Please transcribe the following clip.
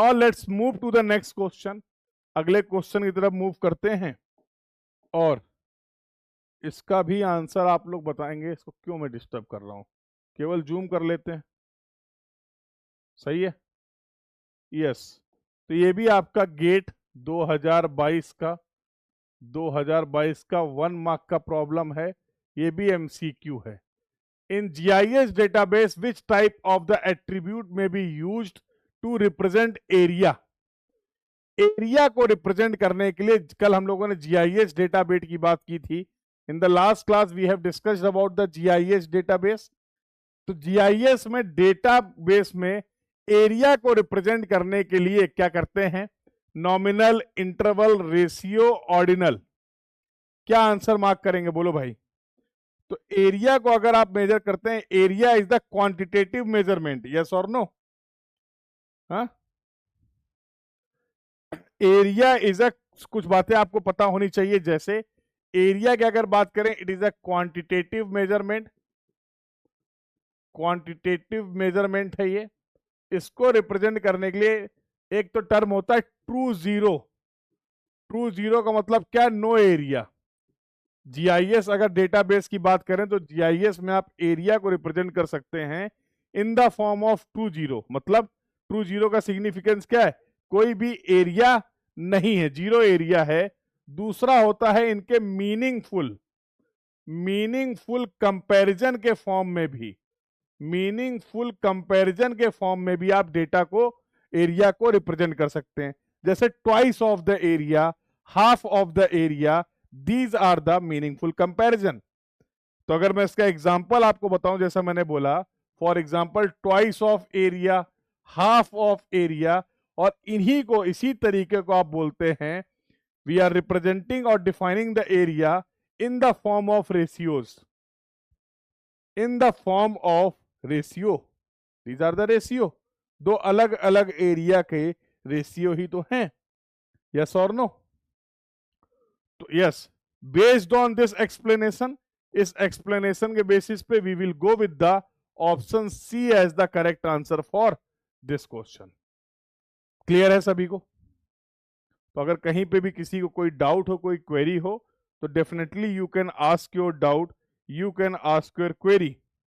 और let's move to the next question. अगले question की तरफ मूव करते हैं और इसका भी आंसर आप लोग बताएंगे। इसको क्यों मैं डिस्टर्ब कर रहा हूं, केवल जूम कर लेते हैं। सही है, यस। तो ये भी आपका गेट 2022 का 1 मार्क का प्रॉब्लम है। ये भी एमसीक्यू है। In GIS database which type of the attribute may be used to represent area. Area को रिप्रेजेंट करने के लिए कल हम लोगों ने जीआईएस डेटाबेस की बात की थी। In the last class we have discussed about the GIS database. तो जीआईएस में डेटाबेस में एरिया को रिप्रेजेंट करने के लिए क्या करते हैं? Nominal, interval, ratio, ordinal. क्या आंसर मार्क करेंगे बोलो भाई? तो एरिया को अगर आप मेजर करते हैं, area is the quantitative measurement, yes और नो? हाँ, एरिया इज अ, कुछ बातें आपको पता होनी चाहिए। जैसे एरिया की अगर बात करें, it is a quantitative measurement. Quantitative measurement है ये। इसको रिप्रेजेंट करने के लिए एक तो टर्म होता है ट्रू जीरो। ट्रू जीरो का मतलब क्या? No area. जीआईएस अगर डेटाबेस की बात करें तो जीआईएस में आप एरिया को रिप्रेजेंट कर सकते हैं इन the form of true zero. मतलब ट्रू जीरो का सिग्निफिकेंस क्या है? कोई भी एरिया नहीं है, जीरो एरिया है। दूसरा होता है इनके मीनिंगफुल। मीनिंगफुल कंपैरिजन के फॉर्म में भी, मीनिंगफुल कंपैरिजन के फॉर्म में भी आप डेटा को, एरिया को रिप्रेजेंट कर सकते हैं। जैसे twice of the area, half of the area, these are the meaningful comparison. तो अगर मैं इसका एग्जांपल आपको बताऊं, जैसा मैंने बोला, for example twice of area, half of area, और इन्हीं को, इसी तरीके को आप बोलते हैं, वी आर रिप्रेजेंटिंग और defining the area in the form of ratios. In the form of ratio, these are the ratio. दो अलग अलग एरिया के रेशियो ही तो हैं, यस और नो? तो yes, based on this explanation, इस एक्सप्लेनेशन के बेसिस पे we will go with the option C as the correct answer for this question. Clear है सभी को? तो अगर कहीं पे भी किसी को कोई डाउट हो, कोई क्वेरी हो, तो definitely you can ask your doubt, you can ask your query.